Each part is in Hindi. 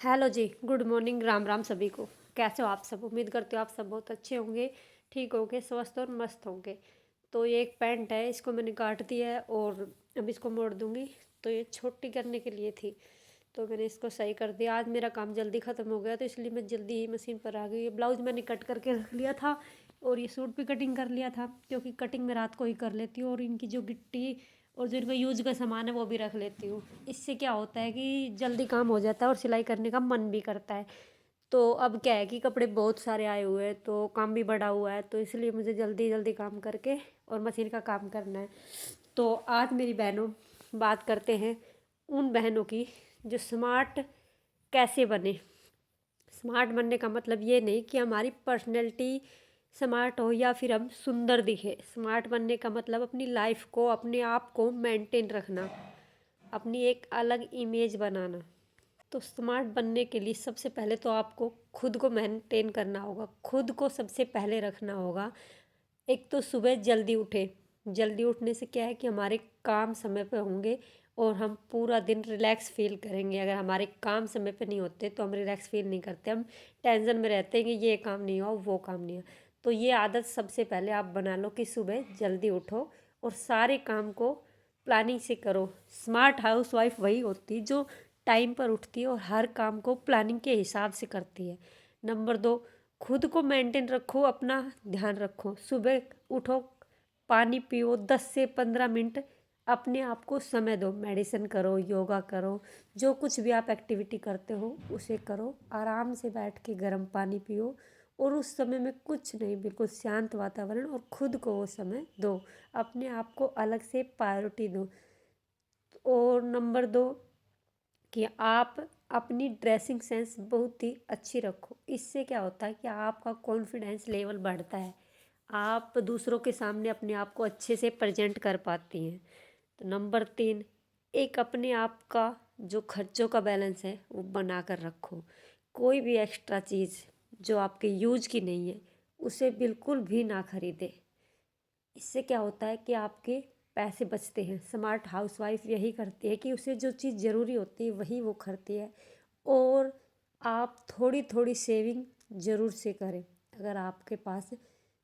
हेलो जी, गुड मॉर्निंग, राम राम सभी को। कैसे हो आप सब? उम्मीद करती हूँ आप सब बहुत अच्छे होंगे, ठीक होंगे, स्वस्थ और मस्त होंगे। तो ये एक पैंट है, इसको मैंने काट दिया है और अब इसको मोड़ दूंगी। तो ये छोटी करने के लिए थी, तो मैंने इसको सही कर दिया। आज मेरा काम जल्दी ख़त्म हो गया, तो इसलिए मैं जल्दी ही मशीन पर आ गई। ये ब्लाउज मैंने कट करके रख लिया था और ये सूट भी कटिंग कर लिया था, क्योंकि कटिंग मैं रात को ही कर लेती हूँ और इनकी जो गिट्टी और जो इनका यूज का सामान है वो भी रख लेती हूँ। इससे क्या होता है कि जल्दी काम हो जाता है और सिलाई करने का मन भी करता है। तो अब क्या है कि कपड़े बहुत सारे आए हुए हैं, तो काम भी बढ़ा हुआ है, तो इसलिए मुझे जल्दी जल्दी काम करके और मशीन का काम करना है। तो आज मेरी बहनों, बात करते हैं उन बहनों की जो स्मार्ट कैसे बने। स्मार्ट बनने का मतलब ये नहीं कि हमारी पर्सनैलिटी स्मार्ट हो या फिर हम सुंदर दिखे। स्मार्ट बनने का मतलब अपनी लाइफ को, अपने आप को मेंटेन रखना, अपनी एक अलग इमेज बनाना। तो स्मार्ट बनने के लिए सबसे पहले तो आपको खुद को मेंटेन करना होगा, खुद को सबसे पहले रखना होगा। एक तो सुबह जल्दी उठे। जल्दी उठने से क्या है कि हमारे काम समय पे होंगे और हम पूरा दिन रिलैक्स फील करेंगे। अगर हमारे काम समय पे नहीं होते तो हम रिलैक्स फील नहीं करते, हम टेंशन में रहते हैं कि ये काम नहीं हुआ, वो काम नहीं हुआ। तो ये आदत सबसे पहले आप बना लो कि सुबह जल्दी उठो और सारे काम को प्लानिंग से करो। स्मार्ट हाउस वाइफ वही होती है जो टाइम पर उठती है और हर काम को प्लानिंग के हिसाब से करती है। नंबर 2, खुद को मेंटेन रखो, अपना ध्यान रखो। सुबह उठो, पानी पियो, 10 से 15 मिनट अपने आप को समय दो। मेडिसिन करो, योगा करो, जो कुछ भी आप एक्टिविटी करते हो उसे करो। आराम से बैठ के गर्म पानी पियो और उस समय में कुछ नहीं, बिल्कुल शांत वातावरण, और खुद को वो समय दो। अपने आप को अलग से प्रायोरिटी दो। और नंबर 2, कि आप अपनी ड्रेसिंग सेंस बहुत ही अच्छी रखो। इससे क्या होता है कि आपका कॉन्फिडेंस लेवल बढ़ता है, आप दूसरों के सामने अपने आप को अच्छे से प्रेजेंट कर पाती हैं। तो नंबर 3, एक अपने आप का जो खर्चों का बैलेंस है वो बना कर रखो। कोई भी एक्स्ट्रा चीज़ जो आपके यूज की नहीं है उसे बिल्कुल भी ना खरीदे। इससे क्या होता है कि आपके पैसे बचते हैं। स्मार्ट हाउसवाइफ यही करती है कि उसे जो चीज़ ज़रूरी होती है वही वो करती है। और आप थोड़ी थोड़ी सेविंग ज़रूर से करें। अगर आपके पास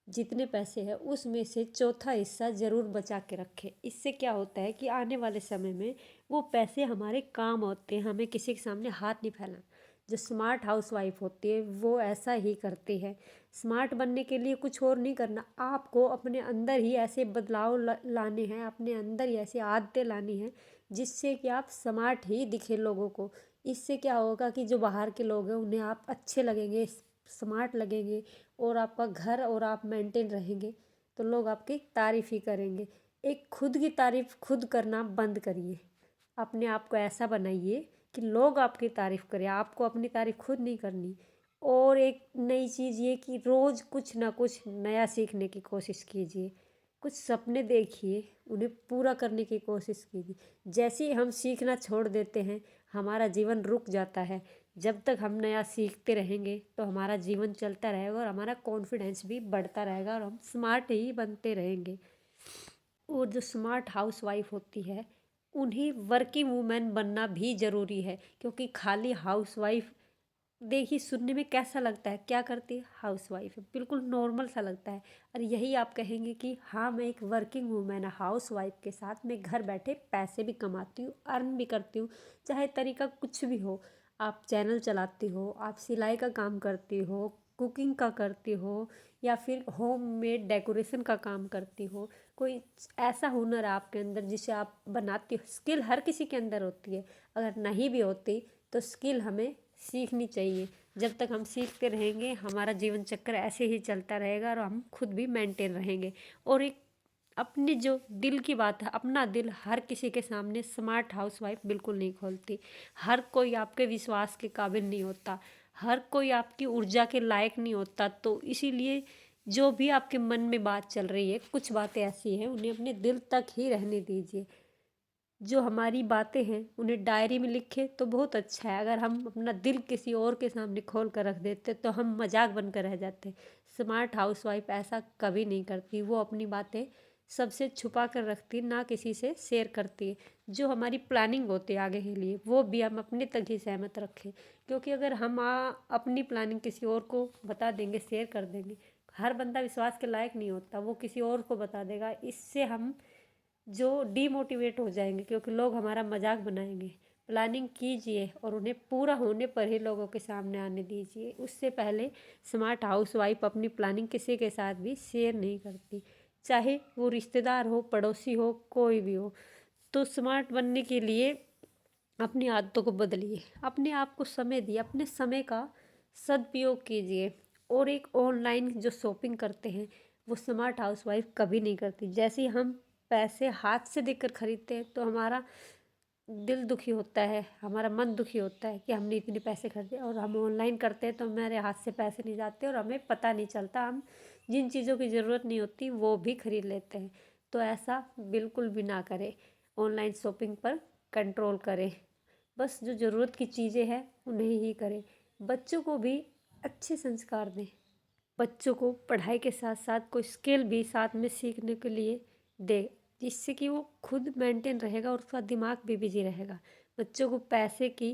जितने पैसे हैं उसमें से चौथा हिस्सा ज़रूर बचा के रखें। इससे क्या होता है कि आने वाले समय में वो पैसे हमारे काम होते हैं, हमें किसी के सामने हाथ नहीं फैलाना। जो स्मार्ट हाउसवाइफ होती है वो ऐसा ही करती है। स्मार्ट बनने के लिए कुछ और नहीं करना, आपको अपने अंदर ही ऐसे बदलाव लाने हैं, अपने अंदर ही ऐसी आदतें लानी हैं जिससे कि आप स्मार्ट ही दिखे लोगों को। इससे क्या होगा कि जो बाहर के लोग हैं उन्हें आप अच्छे लगेंगे, स्मार्ट लगेंगे, और आपका घर और आप मेंटेन रहेंगे तो लोग आपकी तारीफ़ ही करेंगे। एक खुद की तारीफ़ खुद करना बंद करिए। अपने आप को ऐसा बनाइए कि लोग आपकी तारीफ़ करें, आपको अपनी तारीफ़ खुद नहीं करनी। और एक नई चीज़ ये कि रोज़ कुछ ना कुछ नया सीखने की कोशिश कीजिए। कुछ सपने देखिए, उन्हें पूरा करने की कोशिश कीजिए। जैसे ही हम सीखना छोड़ देते हैं हमारा जीवन रुक जाता है। जब तक हम नया सीखते रहेंगे तो हमारा जीवन चलता रहेगा और हमारा कॉन्फिडेंस भी बढ़ता रहेगा और हम स्मार्ट ही बनते रहेंगे। और जो स्मार्ट हाउस वाइफ होती है उन्हें वर्किंग वूमेन बनना भी ज़रूरी है, क्योंकि खाली हाउस वाइफ, देखिए सुनने में कैसा लगता है, क्या करती है, हाउस वाइफ है, बिल्कुल नॉर्मल सा लगता है। और यही आप कहेंगे कि हाँ मैं एक वर्किंग वूमेन है, हाउस वाइफ के साथ मैं घर बैठे पैसे भी कमाती हूँ, अर्न भी करती हूँ। चाहे तरीका कुछ भी हो, आप चैनल चलाती हो, आप सिलाई का काम करती हो, कुकिंग का करती हो, या फिर होम मेड डेकोरेशन का काम करती हो। कोई ऐसा हुनर है आपके अंदर जिसे आप बनाती हो। स्किल हर किसी के अंदर होती है, अगर नहीं भी होती तो स्किल हमें सीखनी चाहिए। जब तक हम सीखते रहेंगे हमारा जीवन चक्र ऐसे ही चलता रहेगा और हम खुद भी मेंटेन रहेंगे। और एक अपनी जो दिल की बात है, अपना दिल हर किसी के सामने स्मार्ट हाउस वाइफ बिल्कुल नहीं खोलती। हर कोई आपके विश्वास के काबिल नहीं होता, हर कोई आपकी ऊर्जा के लायक नहीं होता। तो इसीलिए जो भी आपके मन में बात चल रही है, कुछ बातें ऐसी हैं उन्हें अपने दिल तक ही रहने दीजिए। जो हमारी बातें हैं उन्हें डायरी में लिखे तो बहुत अच्छा है। अगर हम अपना दिल किसी और के सामने खोल कर रख देते तो हम मजाक बनकर रह जाते। स्मार्ट हाउसवाइफ ऐसा कभी नहीं करती, वो अपनी बातें सबसे छुपा कर रखती, ना किसी से शेयर करती। जो हमारी प्लानिंग होती है आगे के लिए, वो भी हम अपने तक ही सहमत रखें, क्योंकि अगर हम अपनी प्लानिंग किसी और को बता देंगे, शेयर कर देंगे, हर बंदा विश्वास के लायक नहीं होता, वो किसी और को बता देगा। इससे हम जो डीमोटिवेट हो जाएंगे, क्योंकि लोग हमारा मजाक बनाएंगे। प्लानिंग कीजिए और उन्हें पूरा होने पर ही लोगों के सामने आने दीजिए। उससे पहले स्मार्ट हाउसवाइफ अपनी प्लानिंग किसी के साथ भी शेयर नहीं करती, चाहे वो रिश्तेदार हो, पड़ोसी हो, कोई भी हो। तो स्मार्ट बनने के लिए अपनी आदतों को बदलिए, अपने आप को समय दिए, अपने समय का सदुपयोग कीजिए। और एक ऑनलाइन जो शॉपिंग करते हैं, वो स्मार्ट हाउसवाइफ कभी नहीं करती। जैसे ही हम पैसे हाथ से देकर खरीदते हैं तो हमारा दिल दुखी होता है, हमारा मन दुखी होता है कि हमने इतने पैसे खर्चे, और हम ऑनलाइन करते हैं तो हमारे हाथ से पैसे नहीं जाते और हमें पता नहीं चलता, हम जिन चीज़ों की ज़रूरत नहीं होती वो भी खरीद लेते हैं। तो ऐसा बिल्कुल भी ना करें, ऑनलाइन शॉपिंग पर कंट्रोल करें। बस जो ज़रूरत की चीज़ें हैं उन्हें ही करें। बच्चों को भी अच्छे संस्कार दें, बच्चों को पढ़ाई के साथ साथ कोई स्किल भी साथ में सीखने के लिए दे, जिससे कि वो खुद मेंटेन रहेगा और उसका दिमाग भी बिजी रहेगा। बच्चों को पैसे की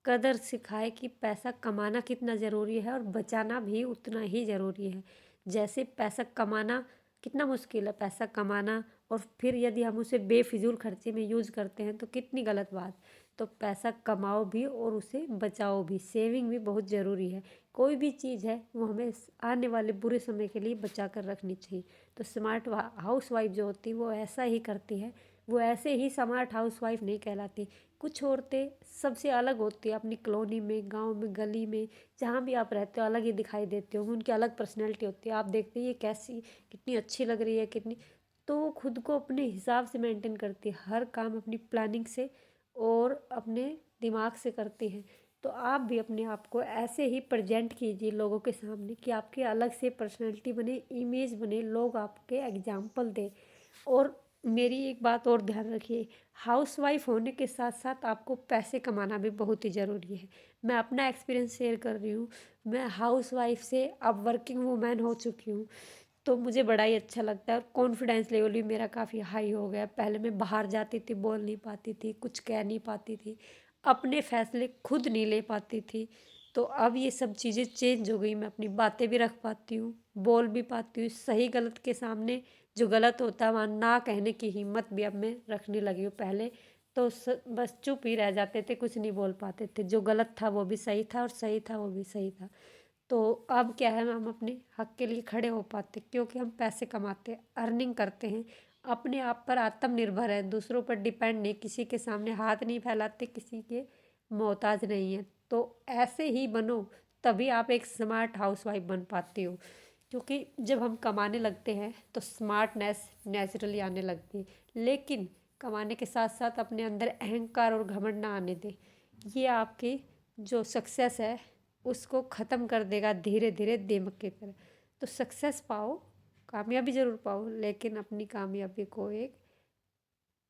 कदर सिखाए कि पैसा कमाना कितना ज़रूरी है और बचाना भी उतना ही ज़रूरी है। जैसे पैसा कमाना कितना मुश्किल है, पैसा कमाना, और फिर यदि हम उसे बेफिजूल खर्चे में यूज़ करते हैं तो कितनी गलत बात। तो पैसा कमाओ भी और उसे बचाओ भी, सेविंग भी बहुत ज़रूरी है। कोई भी चीज़ है वो हमें आने वाले बुरे समय के लिए बचा कर रखनी चाहिए। तो स्मार्ट हाउस वाइफ जो होती है वो ऐसा ही करती है, वो ऐसे ही स्मार्ट हाउस वाइफ नहीं कहलाती। कुछ औरतें सबसे अलग होती है, अपनी कॉलोनी में, गांव में, गली में, जहाँ भी आप रहते हो अलग ही दिखाई देते हो, उनकी अलग पर्सनैलिटी होती है। आप देखते हैं ये कैसी, कितनी अच्छी लग रही है, कितनी, तो वो खुद को अपने हिसाब से मेंटेन करती है, हर काम अपनी प्लानिंग से और अपने दिमाग से करती है। तो आप भी अपने आप को ऐसे ही प्रेजेंट कीजिए लोगों के सामने कि आपकी अलग से पर्सनैलिटी बने, इमेज बने, लोग आपके एग्जाम्पल दें। और मेरी एक बात और ध्यान रखिए, हाउसवाइफ होने के साथ साथ आपको पैसे कमाना भी बहुत ही ज़रूरी है। मैं अपना एक्सपीरियंस शेयर कर रही हूँ, मैं हाउसवाइफ से अब वर्किंग वूमेन हो चुकी हूँ। तो मुझे बड़ा ही अच्छा लगता है और कॉन्फिडेंस लेवल भी मेरा काफ़ी हाई हो गया। पहले मैं बाहर जाती थी, बोल नहीं पाती थी, कुछ कह नहीं पाती थी, अपने फैसले खुद नहीं ले पाती थी। तो अब ये सब चीज़ें चेंज हो गई, मैं अपनी बातें भी रख पाती हूँ, बोल भी पाती हूँ, सही गलत के सामने जो गलत होता है वहाँ ना कहने की हिम्मत भी अब मैं रखने लगी हूँ। पहले तो बस चुप ही रह जाते थे, कुछ नहीं बोल पाते थे, जो गलत था वो भी सही था और सही था वो भी सही था। तो अब क्या है, हम अपने हक के लिए खड़े हो पाते, क्योंकि हम पैसे कमाते हैं, अर्निंग करते हैं, अपने आप पर आत्मनिर्भर है, दूसरों पर डिपेंड नहीं, किसी के सामने हाथ नहीं फैलाते, किसी के मोहताज नहीं है। तो ऐसे ही बनो, तभी आप एक स्मार्ट हाउसवाइफ बन पाती हो। क्योंकि जब हम कमाने लगते हैं तो स्मार्टनेस नेचुरली आने लगती है, लेकिन कमाने के साथ साथ अपने अंदर अहंकार और घमंड ना आने दें। ये आपकी जो सक्सेस है उसको ख़त्म कर देगा धीरे धीरे दीमक की तरह। तो सक्सेस पाओ, कामयाबी ज़रूर पाओ, लेकिन अपनी कामयाबी को एक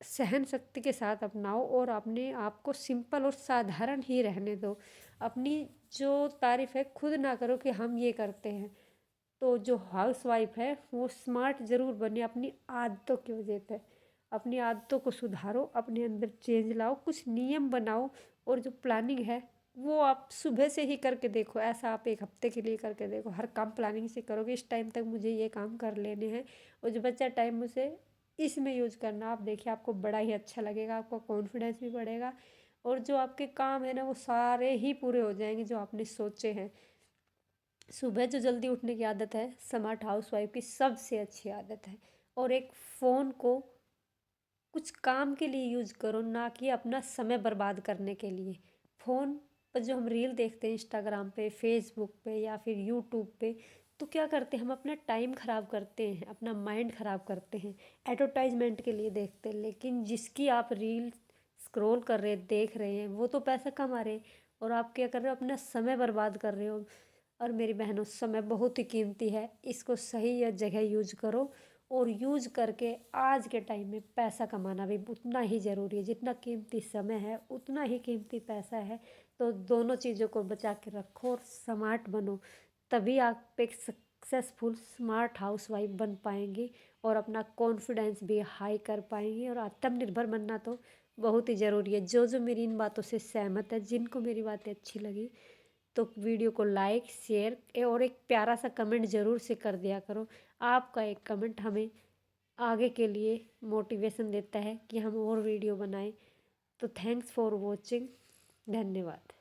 सहन शक्ति के साथ अपनाओ और अपने आप को सिंपल और साधारण ही रहने दो। अपनी जो तारीफ़ है खुद ना करो कि हम ये करते हैं। तो जो हाउसवाइफ है वो स्मार्ट ज़रूर बने अपनी आदतों की वजह से। अपनी आदतों को सुधारो, अपने अंदर चेंज लाओ, कुछ नियम बनाओ, और जो प्लानिंग है वो आप सुबह से ही करके देखो। ऐसा आप एक हफ्ते के लिए करके देखो, हर काम प्लानिंग से करोगे, इस टाइम तक मुझे ये काम कर लेने हैं और जो बचा टाइम मुझे इसमें यूज करना। आप देखिए आपको बड़ा ही अच्छा लगेगा, आपका कॉन्फिडेंस भी बढ़ेगा और जो आपके काम है ना वो सारे ही पूरे हो जाएंगे जो आपने सोचे हैं। सुबह जो जल्दी उठने की आदत है स्मार्ट हाउस वाइफ की सबसे अच्छी आदत है। और एक फ़ोन को कुछ काम के लिए यूज़ करो, ना कि अपना समय बर्बाद करने के लिए। फ़ोन पर जो हम रील देखते हैं इंस्टाग्राम पे, फेसबुक पे या फिर यूट्यूब पे, तो क्या करते हैं हम अपना टाइम ख़राब करते हैं, अपना माइंड ख़राब करते हैं, एडवर्टाइजमेंट के लिए देखते हैं। लेकिन जिसकी आप रील स्क्रॉल कर रहे देख रहे हैं वो तो पैसा कमा रहे हैं और आप क्या कर रहे हो, अपना समय बर्बाद कर रहे हो। और मेरी बहनों, समय बहुत ही कीमती है, इसको सही या जगह यूज करो। और यूज करके आज के टाइम में पैसा कमाना भी उतना ही ज़रूरी है, जितना कीमती समय है उतना ही कीमती पैसा है। तो दोनों चीज़ों को बचा के रखो और स्मार्ट बनो, तभी आप एक सक्सेसफुल स्मार्ट हाउसवाइफ बन पाएंगी और अपना कॉन्फिडेंस भी हाई कर पाएंगी। और आत्मनिर्भर बनना तो बहुत ही ज़रूरी है। जो जो मेरी इन बातों से सहमत है, जिनको मेरी बातें अच्छी लगी, तो वीडियो को लाइक शेयर और एक प्यारा सा कमेंट ज़रूर से कर दिया करो। आपका एक कमेंट हमें आगे के लिए मोटिवेशन देता है कि हम और वीडियो बनाएं। तो थैंक्स फॉर वॉचिंग। धन्यवाद।